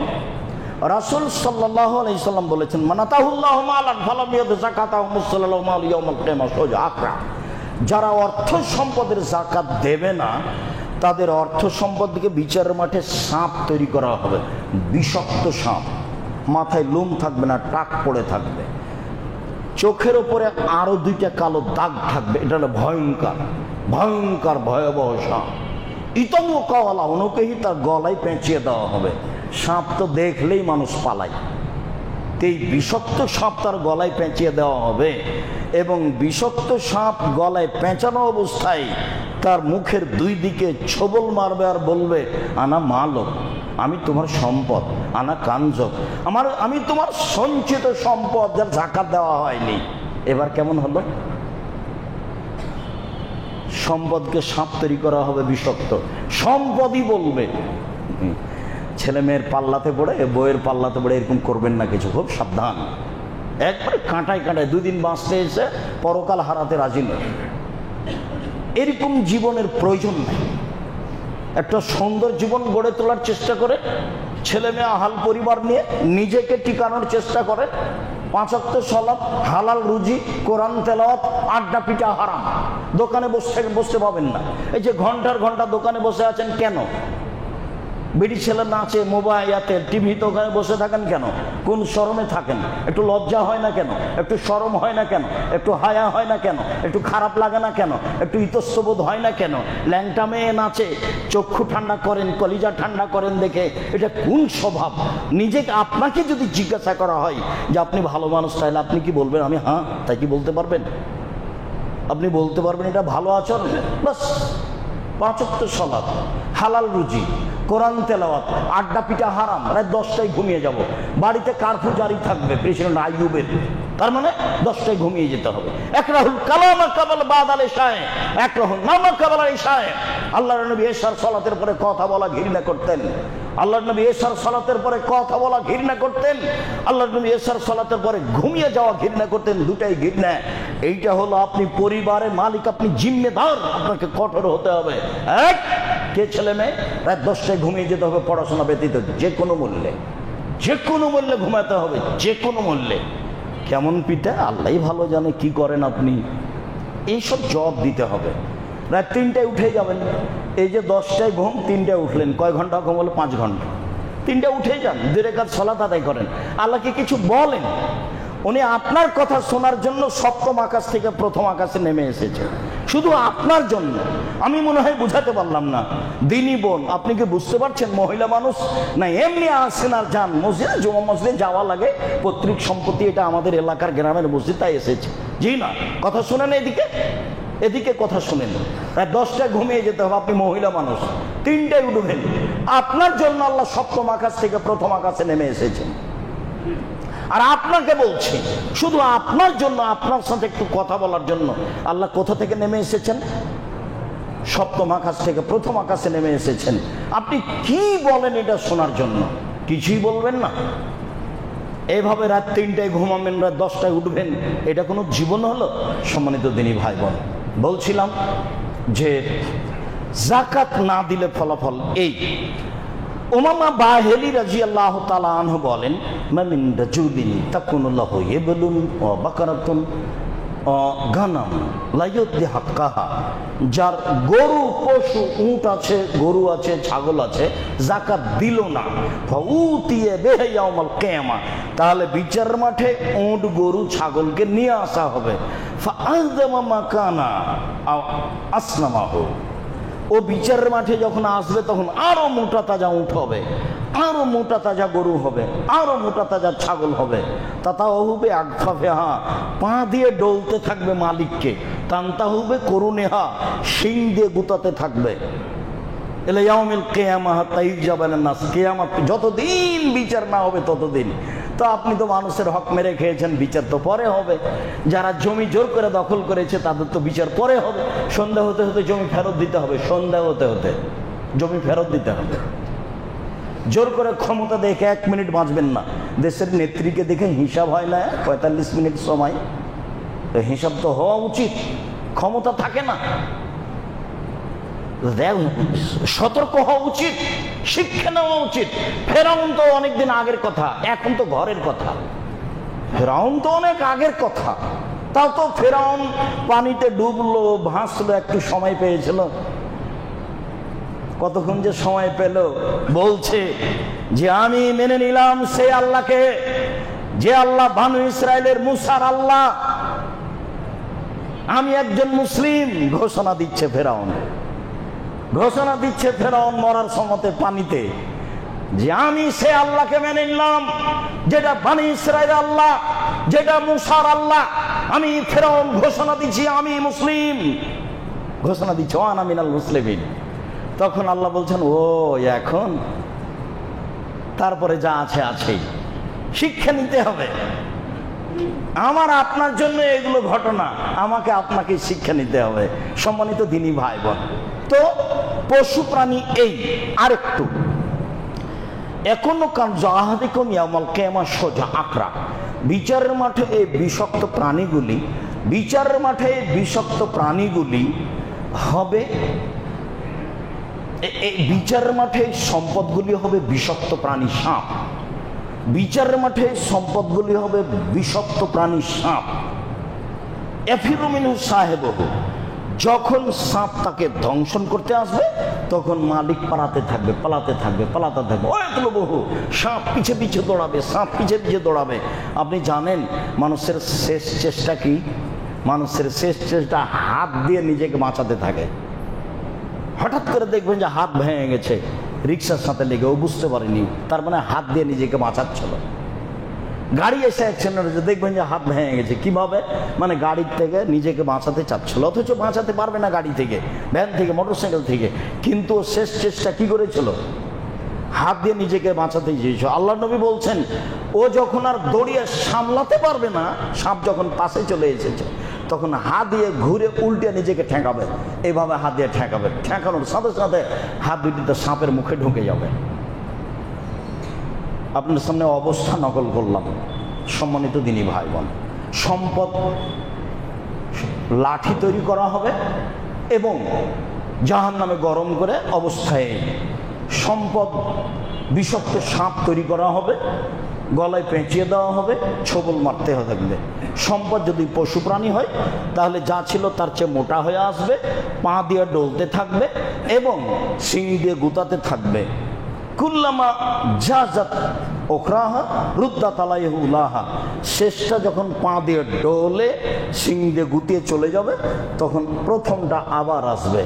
রাসূল সাল্লাল্লাহু আলাইহি সাল্লাম বলেছেন, মানাতাহুল্লাহু মালান ফালাম ইয়াদ যাকাতাহু মুসাল্লাল্লাহু মাল ইয়াউমাল কিয়ামাহ সোজা আকরা। যারা অর্থ সম্পদের যাকাত দেবে না, তাদের অর্থ সম্পদকে বিচারের মাঠে সাপ তৈরি করা হবে, বিষাক্ত সাপ, মাথায় লোম থাকবে না, টাক পড়ে থাকবে, চোখের ওপরে আরো দুইটা কালো দাগ থাকবে। এটা হলো ভয়ঙ্কর ভয়ঙ্কর ভয়াবহ সাপ। ইতম কওয়ালা, ওনাকেই তার গলায় পেঁচিয়ে দেওয়া হবে। সাপ তো দেখলেই মানুষ পালায়, এই বিষাক্ত সাপ তার গলায় পেঁচিয়ে দেওয়া হবে এবং বিষাক্ত সাপ গলায় পেঁচানো অবস্থায় তার মুখের দুই দিকে ছোবল মারবে আর বলবে, আনা মালক, আমি তোমার সম্পদ, আনা কাঞ্জক, আমি তোমার সঞ্চিত সম্পদ যার জাকাত দেওয়া হয়নি। এবার কেমন হলো? সম্পদকে সাপ তৈরি করা হবে বিষাক্ত, সম্পদই বলবে। ছেলে মেয়ের পাল্লাতে পড়ে, বইয়ের পাল্লাতে পড়ে এরকম করবেন না কিছু, খুব সাবধান। একবারে কাঁটায় কাঁটায় 2 দিন বাঁচতে এসে পরকাল হারাতে রাজি নয়। এরকম জীবনের প্রয়োজন নেই। একটা সুন্দর জীবন গড়ে তোলার চেষ্টা করে, ছেলে মেয়ে আহাল পরিবার নিয়ে নিজেকে টিকানোর চেষ্টা করে। 5 ওয়াক্ত সালাত, হালাল রুজি, কোরআন তেলাওয়াত, আড্ডা পিটা হারাম। দোকানে বসতে পাবেন না। এই যে ঘন্টার ঘন্টা দোকানে বসে আছেন কেন? বেটি ছেলে নাচে, মোবাইলে, টিভিতে, ওখানে বসে থাকেন কেন? কোন শরমে থাকেন? একটু লজ্জা হয় না কেন? একটু শরম হয় না কেন? একটু হায়া হয় না কেন? একটু খারাপ লাগে না কেন? একটু ইতস্তবোধ হয় না কেন? ল্যাংটা মেয়ে নাচে, চক্ষু ঠান্ডা করেন, কলিজা ঠান্ডা করেন দেখে, এটা কোন স্বভাব? নিজেকে আপনাকে যদি জিজ্ঞাসা করা হয় যে আপনি ভালো মানুষ, তাহলে আপনি কি বলবেন? আমি হ্যাঁ, তাই কি বলতে পারবেন? আপনি বলতে পারবেন এটা ভালো আচরণ? বাস। 5 ওয়াক্ত সালাত, হালাল রুজি, কোরআন তেলাওয়াত, আড্ডা পিটা হারাম, রাত 10টায় ঘুমিয়ে যাব। বাড়িতে কারফিউ জারি থাকবে প্রেসিডেন্ট আইয়ুবের, তার মানে 10টায় ঘুমিয়ে যেতে হবে। একরাহুল কালামা কাবাল বাদাল ইশায়ে, একরাহুল নামা কাবাল ইশায়ে। আল্লাহর নবী এশার সালাতের পরে কথা বলা ঘৃণা করতেন। আল্লাহর নবী এশার সালাতের পরে কথা বলা ঘৃণা করতেন। আল্লাহর নবী এশার সালাতের পরে ঘুমিয়ে যাওয়া ঘৃণা করতেন। দুটাই ঘৃণা। এইটা হলো আপনি পরিবারের মালিক, আপনি জিম্মেদার, আপনাকে কঠোর হতে হবে। কে ছেলে মেয়ে রাত 10টায় ঘুমিয়ে যেতে হবে পড়াশোনা ব্যতীত, যে কোনো মূল্যে, যে কোনো মূল্যে ঘুমাতে হবে, যে কোনো মূল্যে। কেমন পিতা আল্লাহই ভালো জানে কি করেন আপনি। এইসব জবাব দিতে হবে। রাত 3টায় উঠে যাবেন। এই যে 10টায় ঘুম, 3টায় উঠলেন, কয় ঘন্টা ঘুম হলো? 5 ঘন্টা। 3টায় উঠে যান, 2 রাকাত সালাত আদায় করেন, আল্লাহকে কিছু বলেন। উনি আপনার কথা শোনার জন্য 7ম আকাশ থেকে 1ম আকাশে নেমে এসেছে, শুধু আপনার জন্য। আমি মনে হয় বুঝাতে পারলাম না। দিনী বোন, আপনি কি বুঝতে পারছেন? মহিলা মানুষ না এমনি আসেন আর যান, মসজিদে জুমা মসজিদে যাওয়া লাগে, পৈতৃক সম্পত্তি, এটা আমাদের এলাকার গ্রামের মসজিদ, তাই এসেছে। জি না, কথা শোনেন, এদিকে কথা শুনেন। 10টায় ঘুমিয়ে যেতে হবে, আপনি মহিলা মানুষ। 3টায় উঠবেন, আপনার জন্য আল্লাহ 7ম আকাশ থেকে 1ম আকাশে নেমে এসেছেন। আর আপনাকে বলছি, শুধু আপনার জন্য, আপনার সাথে একটু কথা বলার জন্য আল্লাহ কোথা থেকে নেমে এসেছেন? 7ম আকাশ থেকে 1ম আকাশে নেমে এসেছেন। আপনি কি বলেন এটা শোনার জন্য? কিছুই বলবেন না। এইভাবে রাত 3টায় ঘুমাবেন, রাত 10টায় উঠবেন, এটা কোনো জীবন হলো? সম্মানিত দিনী ভাই বোন, বলছিলাম যে যাকাত না দিলে ফলাফল এই। উমামা বাহেলি রাদিয়াল্লাহু তাআলা আনহু বলেন, মামিন রাজুলিন তাকুনু লাহু ইবলুন ওয়া বাকারাতুন গানাম লা ইউতি হাক্কাহা, যার গরু, পশু, উট আছে, গরু আছে, ছাগল আছে, যাকাত দিল না, ফাউতিয়া বিহি ইয়াউমাল কিয়ামা, তাহলে বিচারের মাঠে উট, গরু, ছাগলকে নিয়ে আসা হবে। ফাআযমা মাকানা আও আসনামাহু, ও বিচারের মাঠে যখন আসবে তখন আরো মোটা তাজা উঠ হবে, আরো মোটা তাজা গরু হবে, আরো মোটা তাজা ছাগল হবে। তাতা হবে আকফাফেহা, পা দিয়ে ডলতে থাকবে মালিককে। তান্তা হবে করুনেহা, শিং দিয়ে গুতাতে থাকবে। এলে ইয়াউমিল কিয়ামা তাই যাবেন না, কিয়ামত যতদিন বিচার না হবে ততদিন। তো আপনি তো মানুষের হক মেরে খেয়েছেন, বিচার তো পরে হবে। যারা জমি জোর করে দখল করেছে তাদের তো বিচার পরে হবে। সন্ধ্যা হতে হতে জমি ফেরত দিতে হবে, সন্ধ্যা হতে হতে জমি ফেরত দিতে হবে। জোর করে ক্ষমতা দেখে 1 মিনিট বাঁচবেন না। দেশের নেত্রীকে দেখে হিসাব হয় না 45 মিনিট সময়, তো হিসাব তো হওয়া উচিত। ক্ষমতা থাকে না, সতর্ক হওয়া উচিত, শিক্ষা নেওয়া উচিত। ফেরাউন তো অনেকদিন আগের কথা, এখন তো ঘরের কথা। ফেরাউন তো অনেক আগের কথা, তাও তো ফেরাউন পানিতে ডুবলো, ভাসলো, একটু সময় পেয়েছিল। কতক্ষণ যে সময় পেল, বলছে যে আমি মেনে নিলাম সে আল্লাহকে, যে আল্লাহ বানু ইসরায়েলের মুসার আল্লাহ, আমি একজন মুসলিম ঘোষণা দিচ্ছে ফেরাউন। ঘোষণা দিচ্ছে ফেরাউন মরার সমতে পানিতে যে আমি সে আল্লাহকে মেনে নিলাম যেটা বনি ইসরাইল আল্লাহ, যেটা মুসার আল্লাহ। আমি ফেরাউন ঘোষণা দিচ্ছি আমি মুসলিম, ঘোষণা দিচ্ছি আনা মিনাল মুসলিমিন। তখন আল্লাহ বলছেন ও এখন তারপরে যা আছে আছেই, শিক্ষা নিতে হবে। আমার আপনার জন্য এগুলো ঘটনা, আমাকে আপনাকে শিক্ষা নিতে হবে। সম্মানিত দিনী ভাই বোন, তো পশু প্রাণী এই আরেকটু এখনো কান জাহাদিকুম ইয়াউমাল কিয়ামা সোজা আকরা, বিচারের মাঠে এই বিষাক্ত প্রাণীগুলি, বিচারের মাঠে বিষাক্ত প্রাণীগুলি হবে, এই বিচারের মাঠে সম্পদগুলি হবে বিষাক্ত প্রাণী সাপ। বিচারের মাঠে সম্পদগুলি হবে বিষাক্ত প্রাণী সাপ। এফিরু মিনহু সাহেবহু, যখন সাপ তাকে ধ্বংসন করতে আসবে তখন মালিক পালাতে থাকবে, পালাতে থাকবে, পালাতে থাকবে। অনেকগুলো বহু সাপ পিছে পিছে দৌড়াবে, সাপ পিছে পিছে দৌড়াবে। আপনি জানেন মানুষের শেষ চেষ্টা কি? মানুষের শেষ চেষ্টা হাত দিয়ে নিজেকে বাঁচাতে থাকে। হঠাৎ করে দেখবেন যে হাত ভেঙে গেছে রিক্সার সাথে লেগে, ও বুঝতে পারেনি, তার মানে হাত দিয়ে নিজেকে বাঁচাচ্ছিল। গাড়ি এসে অ্যাক্সিডেন্ট হয়েছে, দেখবেন যে হাত ভেঙে গেছে। কিভাবে? মানে গাড়ির থেকে নিজেকে বাঁচাতে চাচ্ছিল, অথচ বাঁচাতে পারবে না গাড়ি থেকে, ভ্যান থেকে, মোটরসাইকেল থেকে। কিন্তু শেষ চেষ্টা কি করেছিল? হাত দিয়ে নিজেকে বাঁচাতে চেয়েছিল। আল্লাহ নবী বলছেন ও যখন আর দৌড়িয়ে সামলাতে পারবে না, সাপ যখন পাশে চলে এসেছে, তখন হাত দিয়ে ঘুরে উল্টে নিজেকে ঠেকাবে। এইভাবে হাত দিয়ে ঠেকাবে, ঠেকানোর সাথে সাথে হাত দুটিতে সাপের মুখে ঢুকে যাবে। আপনার সামনে অবস্থা নকল করলাম। সম্মানিত দিনী ভাই বোন, সম্পদ লাঠি তৈরি করা হবে এবং জাহান্নামে গরম করে অবস্থায় সম্পদ বিষাক্ত সাপ তৈরি করা হবে, গলায় পেঁচিয়ে দেওয়া হবে, ছোবল মারতে থাকবে। সম্পদ যদি পশু প্রাণী হয় তাহলে যা ছিল তার চেয়ে মোটা হয়ে আসবে, পা দিয়ে ডলতে থাকবে এবং শিং দিয়ে গুতাতে থাকবে। কুল্লামা জাজাত ওখরাহা রুদ্দাত আলাইহি উলাহা, শেষটা যখন পা দিয়ে ডলে শিং দিয়ে গুতিয়ে চলে যাবে তখন প্রথমটা আবার আসবে।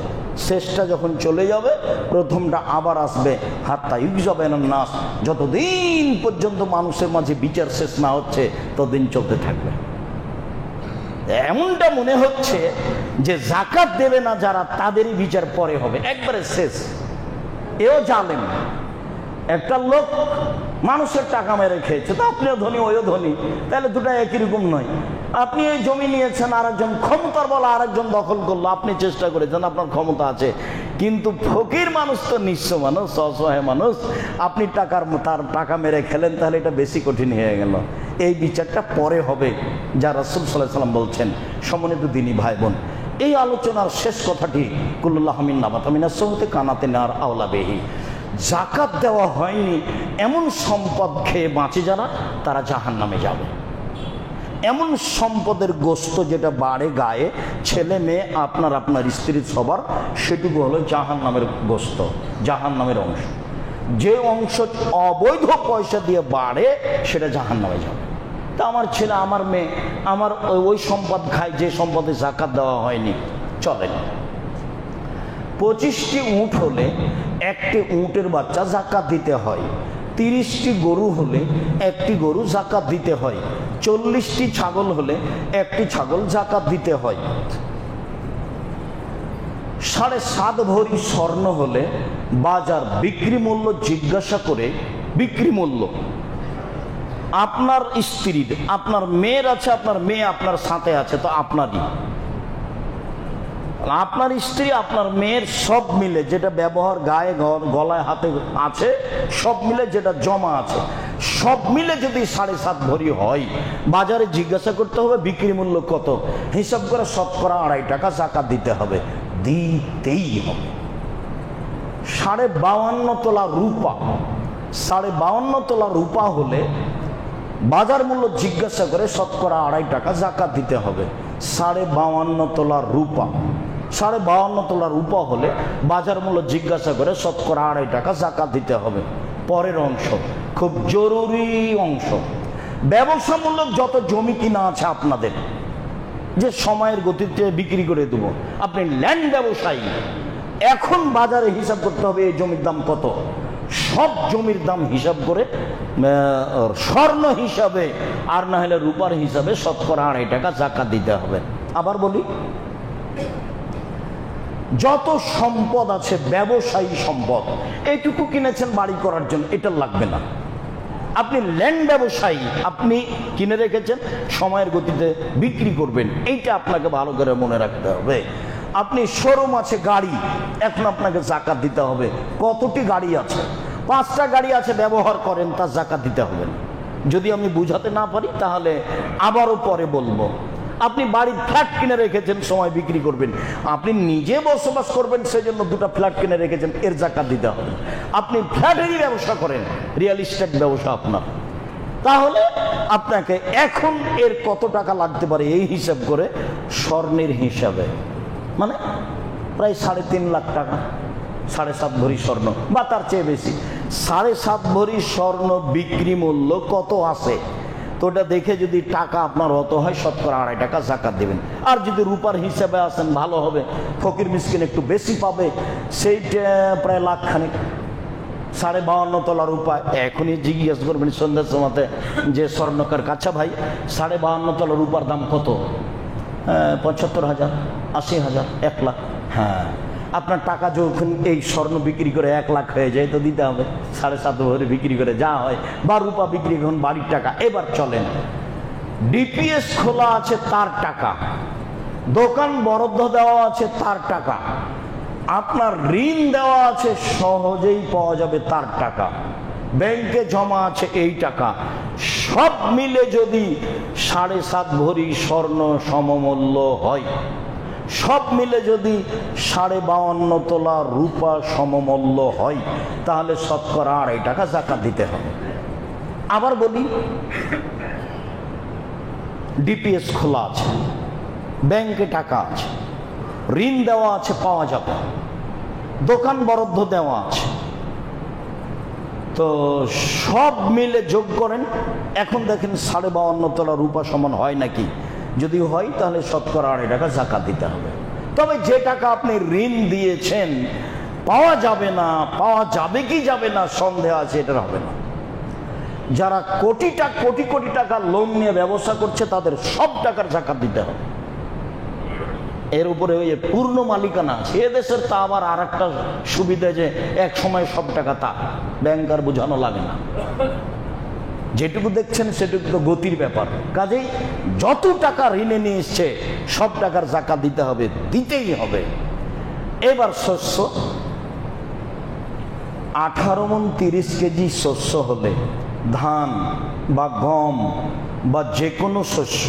শেষটা যখন চলে যাবে প্রথমটা আবার আসবে। হাত্তা ইউজাবেনান নাস, যতদিন পর্যন্ত মানুষের মাঝে বিচার শেষ না হচ্ছে ততদিন চলতে থাকবে। এমনটা মনে হচ্ছে যে যাকাত দেবে না যারা, তাদেরই বিচার পরে হবে, একবারে শেষ। এও জানেন একটা লোক মানুষের টাকা মেরে খেয়েছে, তো আপনিও ধনী ওইও ধনী, তাহলে দুটা একই রকম নয়। আপনি এই জমি নিয়েছেন, আরেকজন ক্ষমতার বলা আরেকজন দখল করলো, আপনি চেষ্টা করেছেন, আপনার ক্ষমতা আছে, কিন্তু ফকির মানুষ তো নিঃস্ব মানুষ, অসহায় মানুষ, আপনি তার টাকা মেরে খেলেন, তাহলে এটা বেশি কঠিন হয়ে গেল। এই বিচারটা পরে হবে, যা রাসূল সাল্লাল্লাহু আলাইহি ওয়াসাল্লাম বলছেন। সম্মানিত দিনী ভাই বোন, এই আলোচনার শেষ কথাটি কুল্লুল্লাহ মিন নাবাতা মিনাস সুহতি কানাতে নার আওলা বিহি, যাকাত দেওয়া হয়নি এমন সম্পদ খেয়ে বাঁচে যারা, তারা জাহান্নামে যাবে। এমন সম্পদের গোস্ত যেটা বাড়ে গায়ে, ছেলে মেয়ে আপনার আপনার স্ত্রীর সবার, সেটুকু হলো জাহান্নামের গোস্ত, জাহান্নামের অংশ। যে অংশ অবৈধ পয়সা দিয়ে বাড়ে সেটা জাহান্নামে যাবে। তা আমার ছেলে আমার মেয়ে আমার ওই সম্পদ খায় যে সম্পদে যাকাত দেওয়া হয়নি, চলে না। 25টি উট হলে একটি উটের বাচ্চা যাকাত দিতে হয়, 30টি গরু হলে একটি গরু যাকাত দিতে হয়, 40টি ছাগল হলে একটি ছাগল যাকাত দিতে হয়, 7.5 ভরি স্বর্ণ হলে বাজার বিক্রি মূল্য জিজ্ঞাসা করে, বিক্রি মূল্য আপনার স্ত্রীর, আপনার মেয়ের আছে, আপনার মেয়ে আপনার সাথে আছে, তো আপনারই, আপনার স্ত্রী আপনার মেয়ের সব মিলে যেটা ব্যবহার গায়ে গলায় হাতে আছে, সব মিলে যেটা জমা আছে, সব মিলে যদি 7.5 ভরি হয়, বাজারে জিজ্ঞাসা করতে হবে বিক্রি মূল্য কত, হিসাব করে শতকরা 2.5 টাকা যাকাত দিতে হবে, দিতেই হবে। 52.5 তোলা রূপা, 52.5 তোলা রূপা হলে বাজার মূল্য জিজ্ঞাসা করে শতকরা 2.5 টাকা যাকাত দিতে হবে। 52.5 তোলা রূপা, 52.5 তোলা রূপা হলে বাজার মূল্য জিজ্ঞাসা করে শতকরা 2.5 টাকা যাকাত দিতে হবে। পরের অংশ খুব জরুরি অংশ, ব্যবসামূলক যত জমি কিনা আছে আপনাদের, যে সময়ের গতিতে বিক্রি করে দেবো, আপনি ল্যান্ড ব্যবসায়ী, এখন বাজারে হিসাব করতে হবে এই জমির দাম কত, সব জমির দাম হিসাব করে স্বর্ণ হিসাবে আর না হলে রূপার হিসাবে শতকরা 2.5 টাকা যাকাত দিতে হবে। আবার বলি, যত সম্পদ আছে ব্যবসায়ী সম্পদ, এইটুকু কিনেছেন বাড়ি করার জন্য, এটা লাগবে না। আপনি ল্যান্ড ব্যবসায়ী, আপনি কিনে রেখেছেন সময়ের গতিতে বিক্রি করবেন, এইটা আপনাকে ভালো করে মনে রাখতে হবে। আপনি শোরুম আছে গাড়ি, এখন আপনাকে যাকাত দিতে হবে। কতটি গাড়ি আছে? 5টা গাড়ি আছে, ব্যবহার করেন, তার যাকাত দিতে হবে না। যদি আমি বুঝাতে না পারি তাহলে আবারও পরে বলবো। আপনি বাড়ির ফ্ল্যাট কিনে রেখেছেন, সময় বিক্রি করবেন, আপনি নিজে বসবাস করবেন সেজন্য 2টা ফ্ল্যাট কিনে রেখেছেন, এর যাকাত দিতে হবে। আপনি ফ্ল্যাটেরই ব্যবসা করেন, রিয়েল এস্টেট ব্যবসা আপনার, তাহলে আপনাকে এখন এর কত টাকা লাগতে পারে এই হিসাব করে স্বর্ণের হিসাবে, মানে প্রায় 3.5 লাখ টাকা, 7.5 ভরি স্বর্ণ বা তার চেয়ে বেশি, 7.5 ভরি স্বর্ণ বিক্রি মূল্য কত আছে, তো ওটা দেখে যদি টাকা আপনার অত হয় শতকরা 2.5 টাকা যাকাত দেবেন। আর যদি রূপার হিসাবে আসেন ভালো হবে, ফকির মিসকিন একটু বেশি পাবে, সেইটা প্রায় লাখখানেক, 52.5 তোলা রূপা। এখনই জিজ্ঞেস করবেন সন্ধ্যার সময়তে যে স্বর্ণকার, কাছা ভাই 52.5 তোলা রূপার দাম কত? 75,000, 80,000, 1 লাখ। হ্যাঁ, আপনার টাকা যখন এই স্বর্ণ বিক্রি করে 1 লাখ হয়ে যায় তো দিতে হবে 7.5 ভরি বিক্রি করে যা হয়, বা রূপা বিক্রি এখন বাড়ির টাকা। এবার চলেন, ডিপিএস খোলা আছে তার টাকা, দোকান বরাদ্দ দেওয়া আছে তার টাকা, আপনার ঋণ দেওয়া আছে সহজেই পাওয়া যাবে তার টাকা, ব্যাংকে জমা আছে এই টাকা, সব মিলে যদি 7.5 ভরি স্বর্ণ সমমূল্য হয়, সব মিলে যদি 52.5 তোলা রূপা সমমূল্য হয়, তাহলে শতকরা 2.5 টাকা যাকাত দিতে হবে। আবার বলি, ডিপিএস খোলা আছে, ব্যাংকে টাকা আছে, ঋণ দেওয়া আছে পাওয়া যাবে, দোকান বরাদ্দ দেওয়া আছে, তো সব মিলে যোগ করেন। এখন দেখেন 52.5 তোলা রূপা সমান হয় নাকি, যদি হয় তাহলে শতকরা 2.5 টাকা যাকাত দিতে হবে। তবে যে টাকা আপনি ঋণ দিয়েছেন পাওয়া যাবে না, পাওয়া যাবে কি যাবে না সন্দেহ আছে, এটা হবে না। যারা কোটি কোটি টাকা লোন নিয়ে ব্যবসা করছে তাদের সব টাকার যাকাত দিতে হবে। এর উপরে ওই পূর্ণ মালিকানা আছে এদেশের, তা আবার আর একটা সুবিধা যে এক সময় সব টাকা তা ব্যাংক আর বোঝানো লাগে না, যেটুকু দেখছেন সেটুকু তো গতির ব্যাপার। কাজেই যত টাকা ঋণে নিয়ে এসছে সব টাকার যাকাত দিতে হবে, দিতেই হবে। এবার শস্য 18 মণ 30 কেজি শস্য হলে, ধান বা গম বা যে কোনো শস্য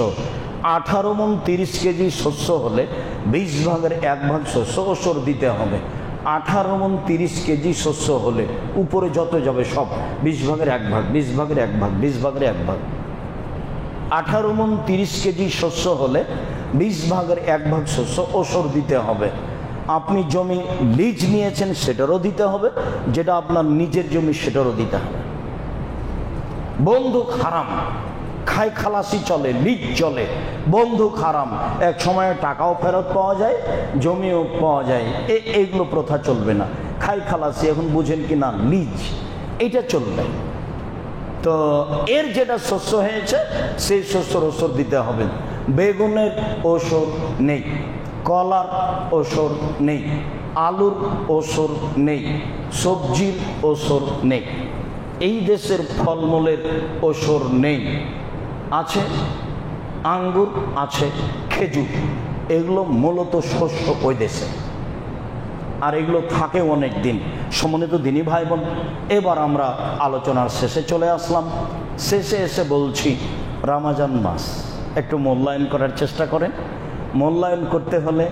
18 মণ 30 কেজি শস্য হলে 20 ভাগের 1 ভাগ শস্য ওসর দিতে হবে। 18 মণ 30 কেজি শস্য হলে উপরে যত যাবে সব 20 ভাগের 1 ভাগ, 20 ভাগের 1 ভাগ, 20 ভাগের 1 ভাগ। 18 মণ 30 কেজি শস্য হলে 20 ভাগের 1 ভাগ শস্য ওসর দিতে হবে। আপনি জমি লিজ নিয়েছেন সেটারও দিতে হবে, যেটা আপনার নিজের জমি সেটারও দিতে হবে। বন্ধুক হারাম, খাই খালাসি চলে, লিজ চলে, বন্ধুক হারাম, এক সময়ে টাকাও ফেরত পাওয়া যায়, জমিও পাওয়া যায়, এইগুলো প্রথা চলবে না। খাই খালাসি এখন বুঝেন কি না, লিজ, এটা চলবে। তো এর যেটা শস্য হয়েছে সেই শস্যর ওসর দিতে হবে। বেগুনের ওসর নেই, কলার ওসর নেই, আলুর ওসর নেই, সবজির ওসর নেই, এই দেশের ফলমূলের ওসর নেই। আছে আঙ্গুর, আছে খেজুর, এগুলো মূলত শস্য ওই দেশে, আর এগুলো থাকে অনেক দিন। সম্মানিত দিনী ভাই বোন, এবার আমরা আলোচনার শেষে চলে আসলাম। শেষে এসে বলছি, রমজান মাস একটু মূল্যায়ন করার চেষ্টা করেন। মূল্যায়ন করতে হলে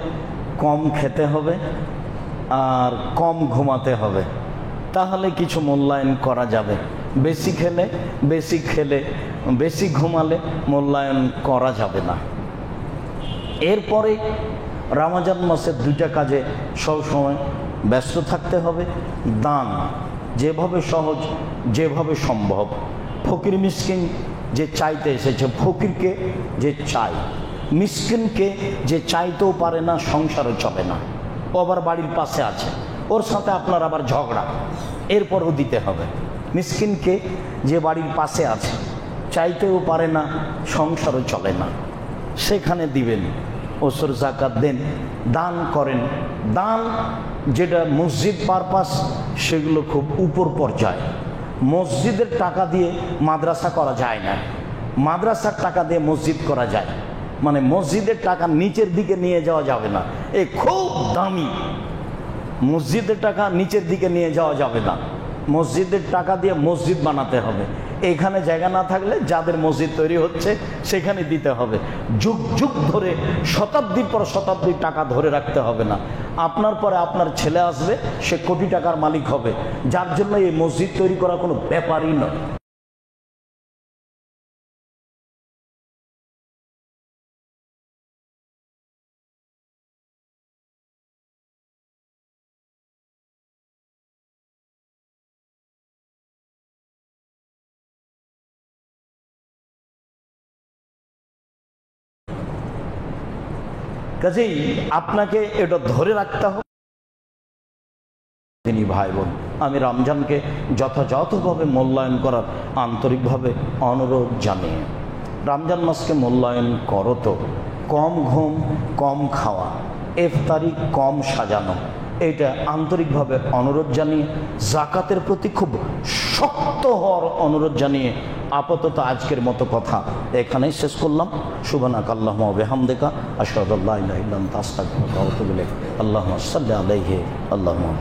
কম খেতে হবে আর কম ঘুমাতে হবে, তাহলে কিছু মূল্যায়ন করা যাবে। বেশি খেলে বেশি ঘুমালে মূল্যায়ন করা যাবে না। এরপরে রমজান মাসের 2টা কাজে সবসময় ব্যস্ত থাকতে হবে। দান যেভাবে সহজ, যেভাবে সম্ভব। ফকির মিসকিন যে চাইতে এসেছে, ফকিরকে যে চায়, মিসকিনকে যে চাইতেও পারে না, সংসারও চলে না, ও আবার বাড়ির পাশে আছে, ওর সাথে আপনার আবার ঝগড়া, এরপরও দিতে হবে। মিসকিনকে যে বাড়ির পাশে আছে, চাইতেও পারে না, সংসারও চলে না, সেখানে দিবেন। ওসর জাকাত দেন, দান করেন। দান যেটা মসজিদ পারপাস, সেগুলো খুব উপর পর্যায়ে। মসজিদের টাকা দিয়ে মাদ্রাসা করা যায় না, মাদ্রাসার টাকা দিয়ে মসজিদ করা যায়, মানে মসজিদের টাকা নিচের দিকে নিয়ে যাওয়া যাবে না, এ খুব দামি। মসজিদের টাকা নিচের দিকে নিয়ে যাওয়া যাবে না, মসজিদের টাকা দিয়ে মসজিদ বানাতে হবে। এখানে জায়গা না থাকলে যাদের মসজিদ তৈরি হচ্ছে সেখানে দিতে হবে। যুগ যুগ ধরে, শতাব্দীর পর শতাব্দীর টাকা ধরে রাখতে হবে না। আপনার পরে আপনার ছেলে আসবে, সে কোটি টাকার মালিক হবে, যার জন্য এই মসজিদ তৈরি করা কোনো ব্যাপারই নয়। কাজেই আপনাকে এটা ধরে রাখতে হবে। তিনি ভাই বোন, আমি রমজানকে যথাযথভাবে মূল্যায়ন করার আন্তরিকভাবে অনুরোধ জানিয়ে, রমজান মাসকে মূল্যায়ন করো তো। কম ঘুম, কম খাওয়া, ইফতারি কম সাজানো, এটা আন্তরিকভাবে অনুরোধ জানিয়ে, জাকাতের প্রতি খুব শক্ত হওয়ার অনুরোধ জানিয়ে আপাতত আজকের মতো কথা এখানেই শেষ করলাম। সুবহানাকাল্লাহুম্মা ওয়া বিহামদিকা আশহাদু আল্লা ইলাহা ইল্লা আনতা আস্তাগফিরুকা ওয়া আতুবু ইলাইক। আল্লাহুম্মা সাল্লি আলাইহি আল্লাহুম্মা